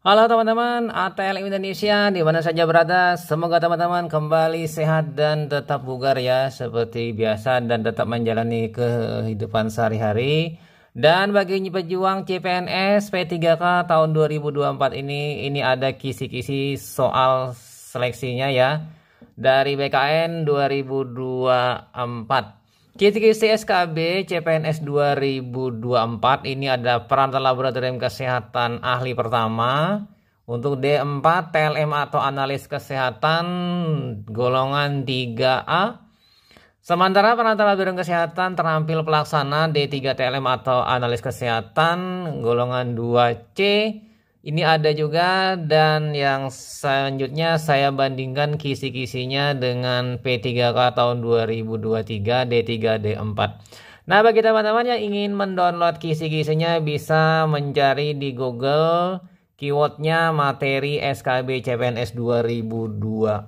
Halo teman-teman ATLM Indonesia di mana saja berada, semoga teman-teman kembali sehat dan tetap bugar ya seperti biasa dan tetap menjalani kehidupan sehari-hari. Dan bagi pejuang CPNS P3K tahun 2024 ini ada kisi-kisi soal seleksinya ya dari BKN 2024. Kisi-kisi SKB CPNS 2024 ini ada perantara laboratorium kesehatan ahli pertama untuk D4 TLM atau analis kesehatan golongan 3A. Sementara perantara laboratorium kesehatan terampil pelaksana D3 TLM atau analis kesehatan golongan 2C. Ini ada juga, dan yang selanjutnya saya bandingkan kisi-kisinya dengan P3K tahun 2023 D3 D4. Nah, bagi teman-teman yang ingin mendownload kisi-kisinya bisa mencari di Google keywordnya materi SKB CPNS 2024.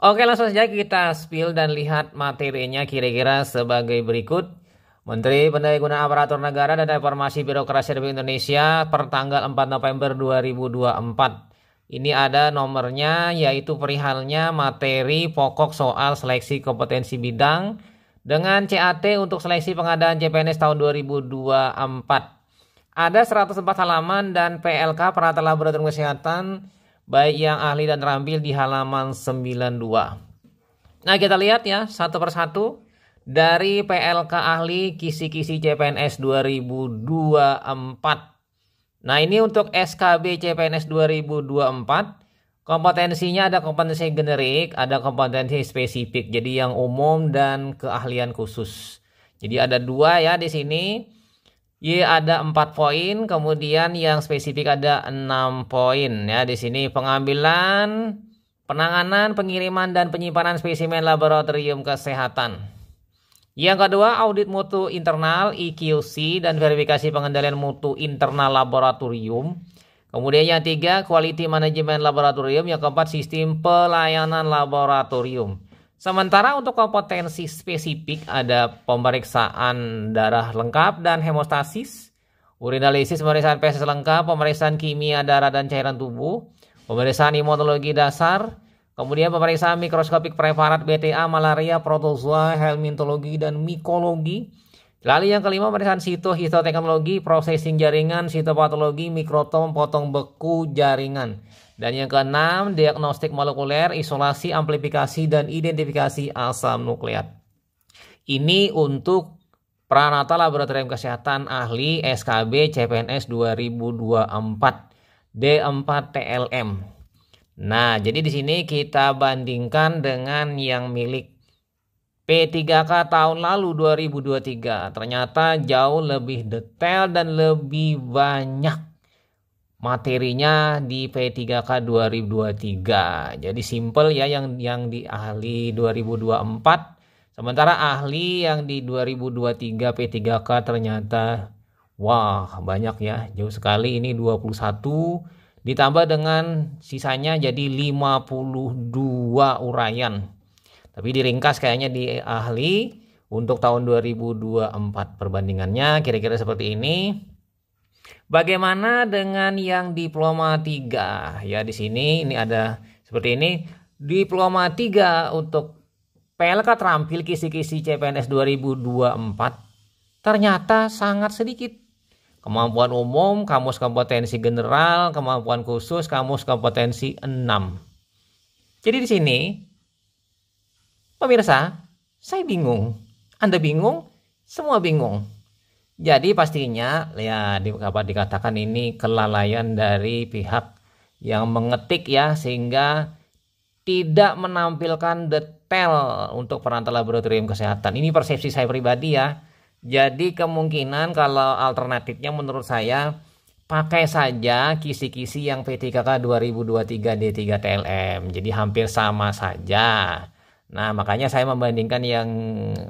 Oke, langsung saja kita spill dan lihat materinya kira-kira sebagai berikut. Menteri Pendayagunaan Aparatur Negara dan Reformasi Birokrasi Republik Indonesia pertanggal 4 November 2024. Ini ada nomornya, yaitu perihalnya materi pokok soal seleksi kompetensi bidang dengan CAT untuk seleksi pengadaan CPNS tahun 2024. Ada 104 halaman dan PLK peralatan laboratorium kesehatan baik yang ahli dan terampil di halaman 92. Nah, kita lihat ya satu persatu. Dari PLK ahli kisi-kisi CPNS 2024. Nah, ini untuk SKB CPNS 2024. Kompetensinya ada kompetensi generik, ada kompetensi spesifik. Jadi yang umum dan keahlian khusus. Jadi ada dua ya di sini. Y ada 4 poin, kemudian yang spesifik ada 6 poin ya di sini. Pengambilan, penanganan, pengiriman dan penyimpanan spesimen laboratorium kesehatan. Yang kedua, audit mutu internal EQC dan verifikasi pengendalian mutu internal laboratorium. Kemudian yang tiga, quality management laboratorium. Yang keempat, sistem pelayanan laboratorium. Sementara untuk kompetensi spesifik ada pemeriksaan darah lengkap dan hemostasis, urinalisis, pemeriksaan feses lengkap, pemeriksaan kimia darah dan cairan tubuh, pemeriksaan imunologi dasar, kemudian pemeriksaan mikroskopik preparat BTA, malaria, protozoa, helmintologi, dan mikologi. Lalu yang kelima, pemeriksaan histoteknologi, processing jaringan, sitopatologi, mikrotom, potong beku jaringan. Dan yang keenam, diagnostik molekuler, isolasi, amplifikasi, dan identifikasi asam nukleat. Ini untuk peranata laboratorium kesehatan ahli SKB CPNS 2024 D4 TLM. Nah, jadi di sini kita bandingkan dengan yang milik P3K tahun lalu 2023. Ternyata jauh lebih detail dan lebih banyak materinya di P3K 2023. Jadi simple ya yang di ahli 2024. Sementara ahli yang di 2023 P3K ternyata wah, banyak ya. Jauh sekali, ini 21. Ditambah dengan sisanya jadi 52 uraian. Tapi diringkas kayaknya di ahli untuk tahun 2024. Perbandingannya kira-kira seperti ini. Bagaimana dengan yang diploma 3? Ya di sini ini ada seperti ini. Diploma 3 untuk PLK terampil kisi-kisi CPNS 2024 ternyata sangat sedikit. Kemampuan umum, kamus kompetensi general, kemampuan khusus, kamus kompetensi 6. Jadi di sini, pemirsa, saya bingung. Anda bingung? Semua bingung. Jadi pastinya ya dapat dikatakan ini kelalaian dari pihak yang mengetik ya, sehingga tidak menampilkan detail untuk perantara laboratorium kesehatan. Ini persepsi saya pribadi ya. Jadi kemungkinan kalau alternatifnya menurut saya pakai saja kisi-kisi yang P3K 2023 D3 TLM. Jadi hampir sama saja. Nah, makanya saya membandingkan yang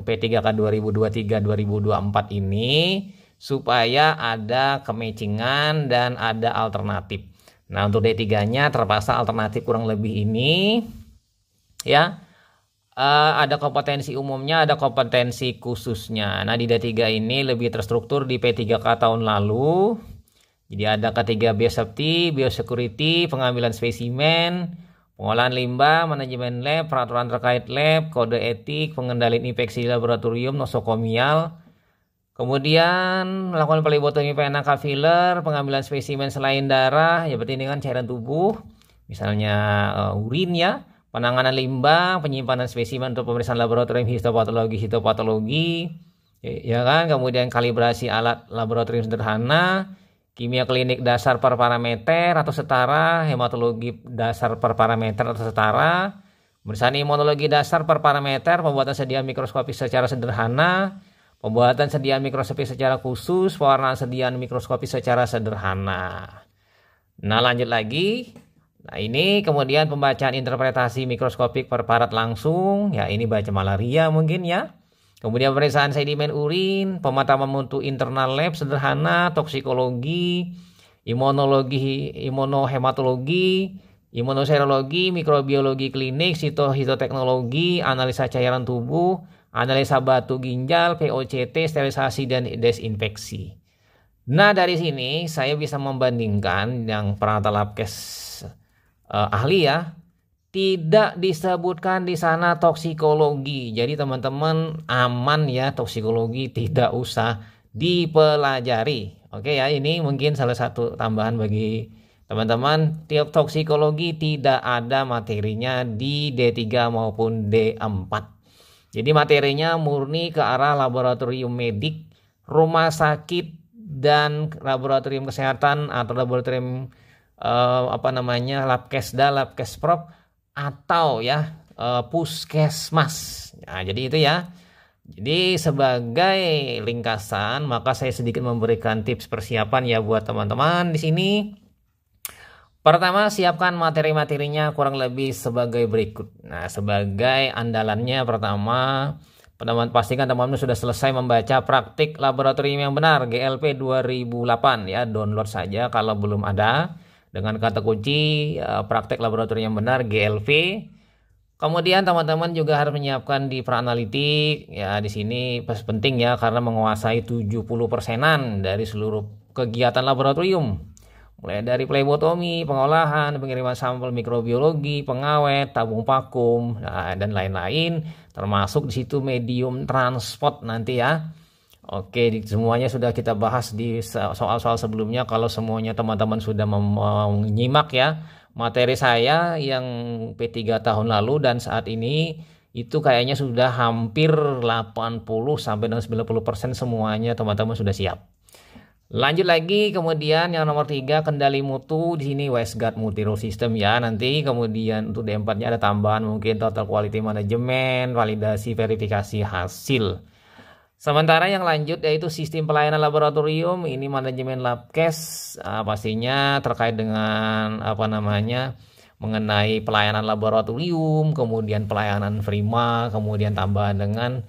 P3K 2023 2024 ini supaya ada kematchingan dan ada alternatif. Nah, untuk D3-nya terpaksa alternatif kurang lebih ini ya. Ada kompetensi umumnya, ada kompetensi khususnya. Nah, di D3 ini lebih terstruktur di P3K tahun lalu. Jadi ada ketiga biosafety, biosecurity, pengambilan spesimen, pengolahan limbah, manajemen lab, peraturan terkait lab, kode etik, pengendalian infeksi laboratorium, nosokomial. Kemudian melakukan phlebotomi vena filler, pengambilan spesimen selain darah, ya berarti ini kan cairan tubuh, misalnya urin ya, penanganan limbah, penyimpanan spesimen untuk pemeriksaan laboratorium histopatologi, ya kan, kemudian kalibrasi alat laboratorium sederhana, kimia klinik dasar per parameter atau setara, hematologi dasar per parameter atau setara, pemeriksaan imunologi dasar per parameter, pembuatan sediaan mikroskopis secara sederhana, pembuatan sediaan mikroskopis secara khusus, pewarnaan sediaan mikroskopis secara sederhana. Nah, lanjut lagi. Nah, ini kemudian pembacaan interpretasi mikroskopik per parat langsung, ya ini baca malaria mungkin ya. Kemudian pemeriksaan sedimen urin, pemataman mutu internal lab sederhana, toksikologi, imunologi, imunohematologi, imunoserologi, mikrobiologi klinik, hitoteknologi, analisa cairan tubuh, analisa batu ginjal, POCT, sterilisasi dan desinfeksi. Nah, dari sini saya bisa membandingkan yang peralatan labkes ahli ya. Tidak disebutkan di sana toksikologi. Jadi teman-teman aman ya, toksikologi tidak usah dipelajari. Oke ya, ini mungkin salah satu tambahan bagi teman-teman. Tiap toksikologi tidak ada materinya di D3 maupun D4. Jadi materinya murni ke arah laboratorium medik, rumah sakit dan laboratorium kesehatan atau laboratorium labkesda, labkesprop atau ya puskesmas. Nah, jadi itu ya. Jadi sebagai ringkasan, maka saya sedikit memberikan tips persiapan ya buat teman-teman di sini. Pertama, siapkan materi-materinya kurang lebih sebagai berikut. Nah, sebagai andalannya pertama, teman-teman pastikan teman-teman sudah selesai membaca praktik laboratorium yang benar GLP 2008 ya, download saja kalau belum ada. Dengan kata kunci praktek laboratorium yang benar GLV. Kemudian teman-teman juga harus menyiapkan di praanalitik ya, di sini penting ya karena menguasai 70%-an dari seluruh kegiatan laboratorium. Mulai dari phlebotomi, pengolahan, pengiriman sampel mikrobiologi, pengawet, tabung vakum, dan lain-lain, termasuk di situ medium transport nanti ya. Oke, semuanya sudah kita bahas di soal-soal sebelumnya. Kalau semuanya teman-teman sudah menyimak ya materi saya yang P3 tahun lalu dan saat ini, itu kayaknya sudah hampir 80 sampai dengan 90% semuanya teman-teman sudah siap. Lanjut lagi, kemudian yang nomor 3 kendali mutu, di sini Westguard Multi-Role System ya. Nanti kemudian untuk D4-nya ada tambahan mungkin Total Quality Management, validasi verifikasi hasil. Sementara yang lanjut yaitu sistem pelayanan laboratorium, ini manajemen labkes, pastinya terkait dengan mengenai pelayanan laboratorium, kemudian pelayanan prima, kemudian tambahan dengan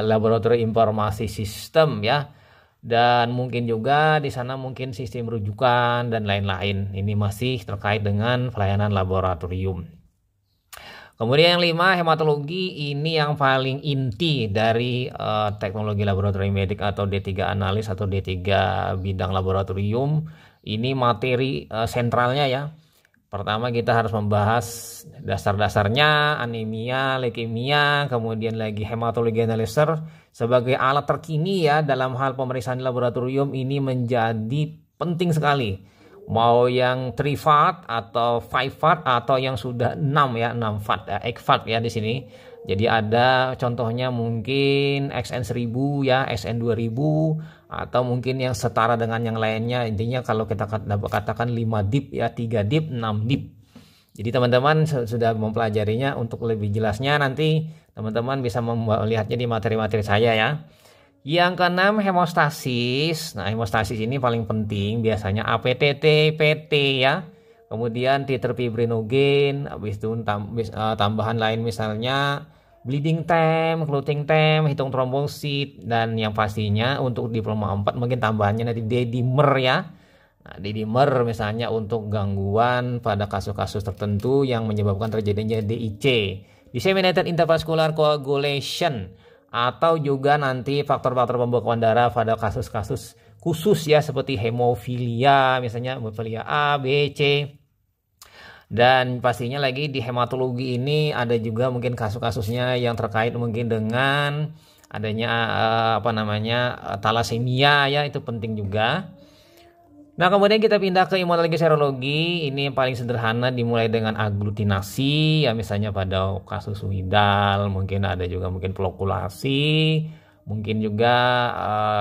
laboratorium informasi sistem ya. Dan mungkin juga di sana mungkin sistem rujukan dan lain-lain. Ini masih terkait dengan pelayanan laboratorium. Kemudian yang 5, hematologi, ini yang paling inti dari teknologi laboratorium medik atau D3 analis atau D3 bidang laboratorium. Ini materi sentralnya ya. Pertama kita harus membahas dasar-dasarnya, anemia, leukemia, kemudian lagi hematologi analyzer sebagai alat terkini ya dalam hal pemeriksaan laboratorium ini menjadi penting sekali. Mau yang 3-FAT atau 5-FAT atau yang sudah 6 ya, 6-FAT ya, 8-FAT ya di sini. Jadi ada contohnya mungkin XN1000 ya, SN2000 atau mungkin yang setara dengan yang lainnya. Intinya kalau kita katakan 5 dip ya, 3 dip, 6 dip. Jadi teman-teman sudah mempelajarinya. Untuk lebih jelasnya nanti teman-teman bisa melihatnya di materi-materi saya ya. Yang keenam, hemostasis. Nah, hemostasis ini paling penting biasanya APTT, PT ya. Kemudian titerfibrinogen, habis itu tambahan lain misalnya bleeding time, clotting time, hitung trombosit, dan yang pastinya untuk diploma 4 mungkin tambahannya nanti D-dimer ya. Nah, D-dimer misalnya untuk gangguan pada kasus-kasus tertentu yang menyebabkan terjadinya DIC, disseminated intravascular coagulation, atau juga nanti faktor-faktor pembekuan darah pada kasus-kasus khusus ya, seperti hemofilia misalnya, hemofilia A, B, C. Dan pastinya lagi di hematologi ini ada juga mungkin kasus-kasusnya yang terkait mungkin dengan adanya talasemia ya, itu penting juga. Nah, kemudian kita pindah ke imunologi serologi. Ini yang paling sederhana, dimulai dengan aglutinasi ya, misalnya pada kasus suidal, mungkin ada juga mungkin flokulasi, mungkin juga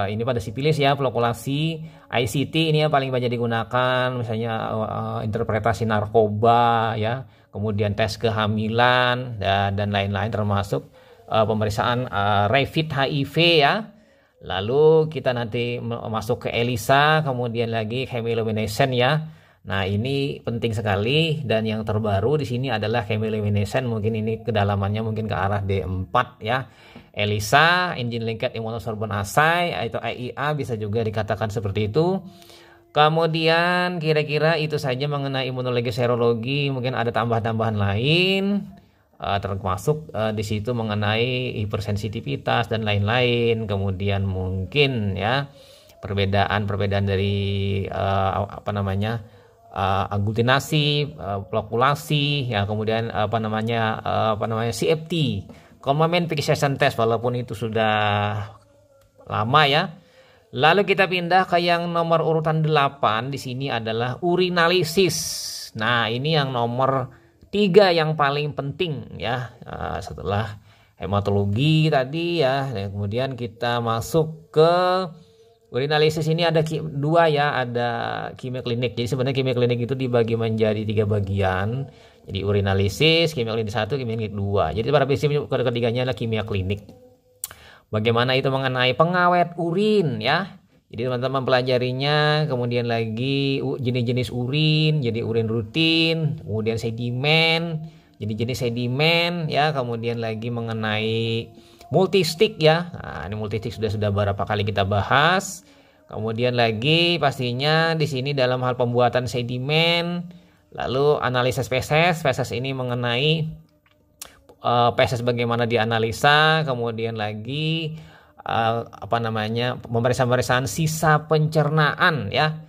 ini pada sipilis ya, flokulasi. ICT ini yang paling banyak digunakan, misalnya interpretasi narkoba ya, kemudian tes kehamilan dan lain-lain, termasuk pemeriksaan rapid HIV ya. Lalu kita nanti masuk ke ELISA, kemudian lagi chemiluminescence ya. Nah, ini penting sekali, dan yang terbaru di sini adalah chemiluminescence, mungkin ini kedalamannya mungkin ke arah D4 ya. ELISA, Engine Linked Immunosorbent Assay, atau EIA bisa juga dikatakan seperti itu. Kemudian kira-kira itu saja mengenai imunologi serologi, mungkin ada tambahan-tambahan lain. Termasuk di situ mengenai hipersensitivitas dan lain-lain, kemudian mungkin ya perbedaan dari aglutinasi, flokulasi ya, kemudian CFT, complement fixation test, walaupun itu sudah lama ya. Lalu kita pindah ke yang nomor urutan 8, di sini adalah urinalisis. Nah, ini yang nomor 3 yang paling penting ya, setelah hematologi tadi ya. Dan kemudian kita masuk ke urinalisis. Ini ada 2 ya, ada kimia klinik. Jadi sebenarnya kimia klinik itu dibagi menjadi 3 bagian. Jadi urinalisis, kimia klinik 1, kimia klinik 2. Jadi pada prinsipnya ketiganya adalah kimia klinik. Bagaimana itu mengenai pengawet urin ya. Jadi teman-teman pelajarinya, kemudian lagi jenis-jenis urin, jadi urin rutin, kemudian sedimen, jenis-jenis sedimen ya, kemudian lagi mengenai multistik ya. Nah, ini multistik sudah berapa kali kita bahas. Kemudian lagi pastinya di sini dalam hal pembuatan sedimen, lalu analisis feses ini mengenai feses bagaimana dianalisa, kemudian lagi pemeriksaan sisa pencernaan ya.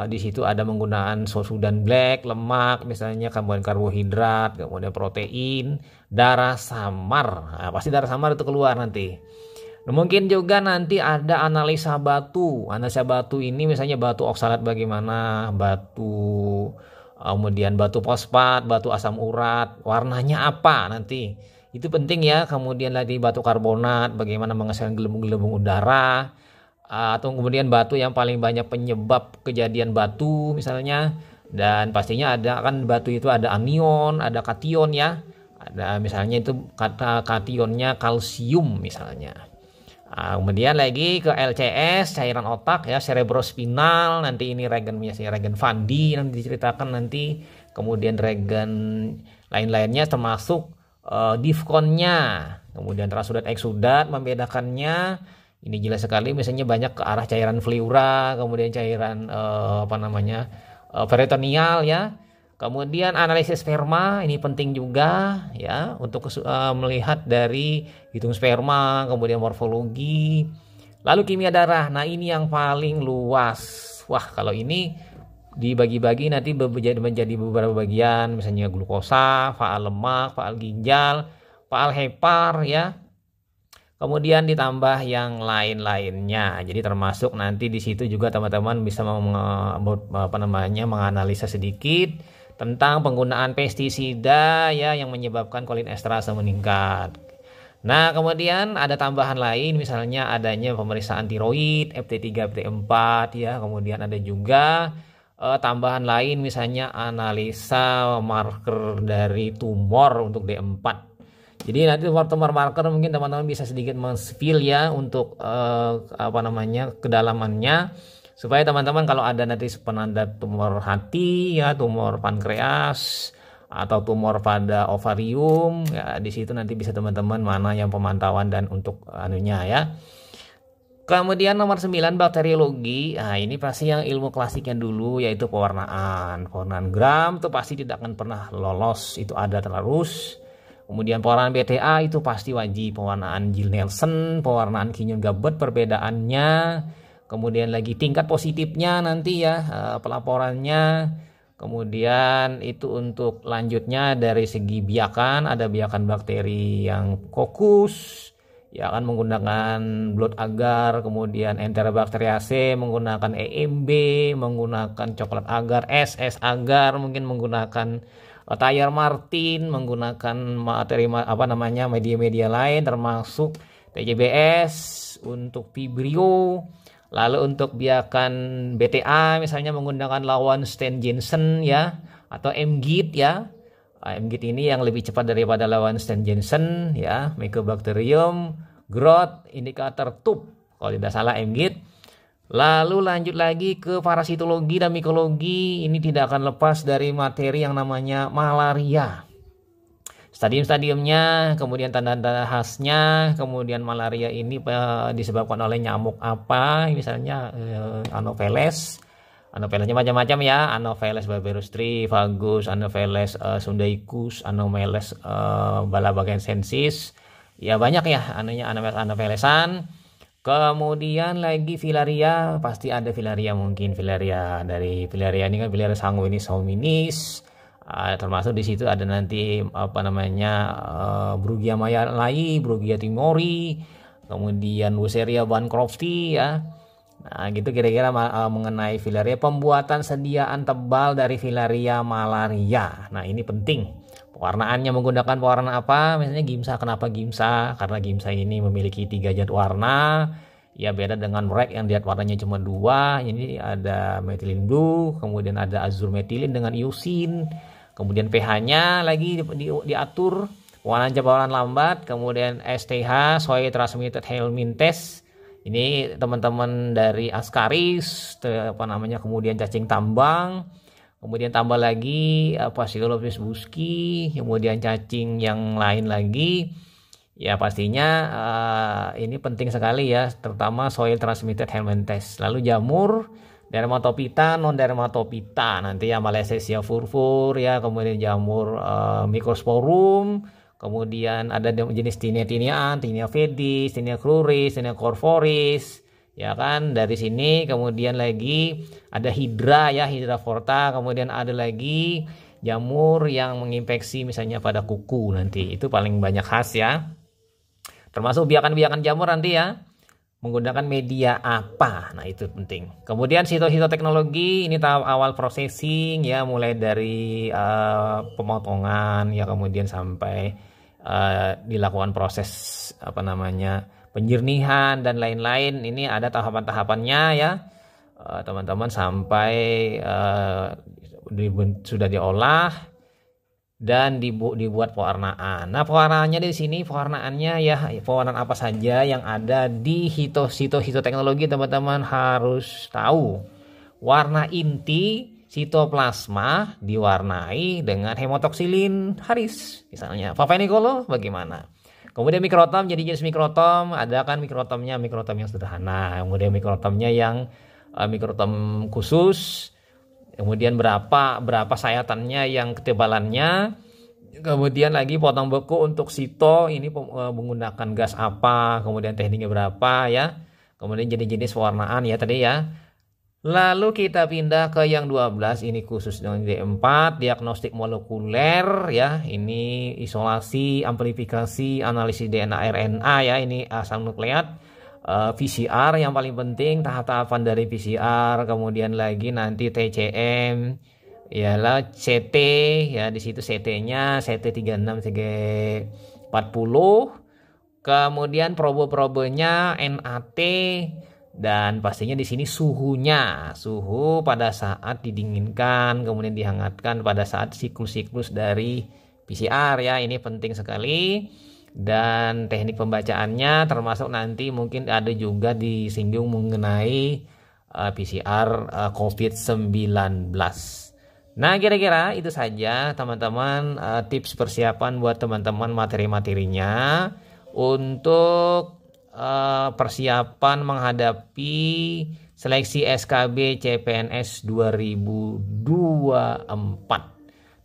Di situ ada menggunakan Sosudan black, lemak misalnya, kemudian karbohidrat, kemudian protein, darah samar. Nah, pasti darah samar itu keluar nanti. Nah, mungkin juga nanti ada analisa batu. Analisa batu ini misalnya batu oksalat bagaimana, batu kemudian batu fosfat, batu asam urat, warnanya apa nanti. Itu penting ya. Kemudian lagi batu karbonat, bagaimana menghasilkan gelembung-gelembung udara, atau kemudian batu yang paling banyak penyebab kejadian batu misalnya. Dan pastinya ada kan, batu itu ada anion, ada kation ya. Ada misalnya itu kationnya kalsium misalnya. Kemudian lagi ke LCS, cairan otak ya, cerebrospinal. Nanti ini regen Van Die nanti diceritakan nanti. Kemudian regen lain-lainnya termasuk difkonnya, kemudian transudat eksudat, membedakannya ini jelas sekali. Misalnya banyak ke arah cairan pleura, kemudian cairan peritoneal ya. Kemudian analisis sperma ini penting juga ya, untuk melihat dari hitung sperma, kemudian morfologi. Lalu kimia darah. Nah, ini yang paling luas. Wah, kalau ini dibagi-bagi nanti menjadi beberapa bagian, misalnya glukosa, faal lemak, faal ginjal, faal hepar ya. Kemudian ditambah yang lain-lainnya. Jadi termasuk nanti di situ juga teman-teman bisa menganalisa sedikit tentang penggunaan pestisida ya, yang menyebabkan kolinesterase meningkat. Nah, kemudian ada tambahan lain, misalnya adanya pemeriksaan tiroid, FT3, FT4 ya. Kemudian ada juga tambahan lain, misalnya analisa marker dari tumor untuk D4. Jadi nanti tumor marker mungkin teman-teman bisa sedikit men-spill ya untuk kedalamannya, supaya teman-teman kalau ada nanti penanda tumor hati ya, tumor pankreas atau tumor pada ovarium ya, di situ nanti bisa teman-teman mana yang pemantauan dan untuk anunya ya. Kemudian nomor 9 bakteriologi. Nah, ini pasti yang ilmu klasiknya dulu, yaitu pewarnaan. Pewarnaan gram itu pasti tidak akan pernah lolos, itu ada terus. Kemudian pewarnaan BTA itu pasti wajib. Pewarnaan Gill Nielsen, pewarnaan Kinyon Gabet, perbedaannya. kemudian lagi tingkat positifnya nanti ya pelaporannya. Kemudian itu untuk lanjutnya dari segi biakan, ada biakan bakteri yang kokus ya kan menggunakan blood agar, kemudian Enterobacteriaceae menggunakan EMB, menggunakan coklat agar, SS agar, mungkin menggunakan Tayar Martin, menggunakan materi media-media lain termasuk TJBS untuk Vibrio. Lalu untuk biakan BTA misalnya menggunakan lawan Sten Jensen ya atau MGIT ya. MGIT ini yang lebih cepat daripada lawan Sten Jensen ya, Mycobacterium growth indicator tube kalau tidak salah MGIT. Lalu lanjut lagi ke parasitologi dan mikologi, ini tidak akan lepas dari materi yang namanya malaria. Stadium-stadiumnya, kemudian tanda-tanda khasnya, kemudian malaria ini disebabkan oleh nyamuk apa, misalnya Anopheles. Anofelesnya macam-macam ya, Anopheles barberostri, Fagus, Anopheles sundaicus, Anomeles balabagensensis. Ya banyak ya Anophelesan. Kemudian lagi filaria, pasti ada filaria, mungkin filaria dari filaria ini kan filaria sanguinis hominis. Termasuk di situ ada nanti Brugia mayalai, Brugia timori, kemudian Wucheria bancrofti ya. Nah, gitu kira-kira mengenai filaria, pembuatan sediaan tebal dari filaria malaria. Nah, ini penting. Pewarnaannya menggunakan pewarna apa? Misalnya Gimsa, kenapa Gimsa? Karena Gimsa ini memiliki 3 zat warna. Ya beda dengan Mrek yang dia warnanya cuma 2. Ini ada methylene blue, kemudian ada azur metilin dengan iusin. Kemudian pH-nya lagi diatur, pewarnaan pewarnaan lambat, kemudian STH, soil transmitted Helminth test. Ini teman-teman dari Ascaris, kemudian cacing tambang, kemudian tambah lagi Pachylophis busci, kemudian cacing yang lain lagi. Ya pastinya ini penting sekali ya, terutama soil transmitted Helminth test. Lalu jamur, dermatopita, non dermatopita, nanti ya Malassezia furfur ya, kemudian jamur Microsporum, kemudian ada jenis Tinea tineaan, Tinea pedis, Tinea cruris, Tinea corporis ya kan. Dari sini kemudian lagi ada hidra ya, hidra forta, kemudian ada lagi jamur yang menginfeksi misalnya pada kuku, nanti itu paling banyak khas ya. Termasuk biakan-biakan jamur nanti ya, menggunakan media apa, nah itu penting. Kemudian sitoteknologi, ini tahap awal processing ya, mulai dari pemotongan ya, kemudian sampai dilakukan proses penjernihan dan lain-lain. Ini ada tahapan-tahapannya ya teman-teman, sampai sudah diolah dan dibuat pewarnaan. Nah, pewarnaannya di sini, pewarnaannya ya pewarnaan apa saja yang ada di hitoteknologi, teman-teman harus tahu. Warna inti sitoplasma diwarnai dengan hemotoksilin Harris, misalnya. Papa Nicolo bagaimana? Kemudian mikrotom, jadi jenis mikrotom, ada kan mikrotom yang sederhana, kemudian mikrotomnya yang mikrotom khusus. Kemudian berapa sayatannya yang ketebalannya. Kemudian lagi potong beku untuk sito, ini menggunakan gas apa, kemudian tekniknya berapa ya. Kemudian jenis-jenis pewarnaan ya tadi ya. Lalu kita pindah ke yang 12, ini khusus dengan D4, diagnostik molekuler ya. Ini isolasi, amplifikasi, analisis DNA RNA ya, ini asam nukleat. PCR yang paling penting, tahap-tahapan dari PCR, kemudian lagi nanti TCM, ialah CT ya, di situ CT-nya CT36, CT40, kemudian probe-probenya NAT, dan pastinya di sini suhunya, suhu pada saat didinginkan, kemudian dihangatkan pada saat siklus-siklus dari PCR ya, ini penting sekali. Dan teknik pembacaannya termasuk nanti mungkin ada juga disinggung mengenai PCR COVID-19. Nah, kira-kira itu saja teman-teman tips persiapan buat teman-teman materi-materinya untuk persiapan menghadapi seleksi SKB CPNS 2024.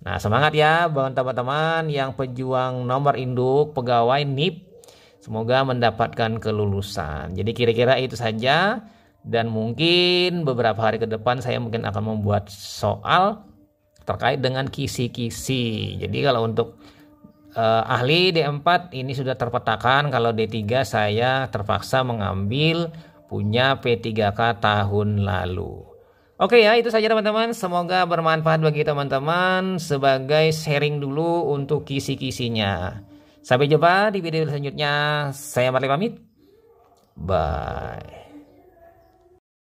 Nah, semangat ya buat teman-teman yang pejuang nomor induk pegawai NIP. Semoga mendapatkan kelulusan. Jadi kira-kira itu saja Dan mungkin beberapa hari ke depan saya mungkin akan membuat soal terkait dengan kisi-kisi. Jadi kalau untuk ahli D4 ini sudah terpetakan, kalau D3 saya terpaksa mengambil punya P3K tahun lalu. Oke ya, itu saja teman-teman. Semoga bermanfaat bagi teman-teman sebagai sharing dulu untuk kisi-kisinya. Sampai jumpa di video selanjutnya. Saya Marley pamit. Bye.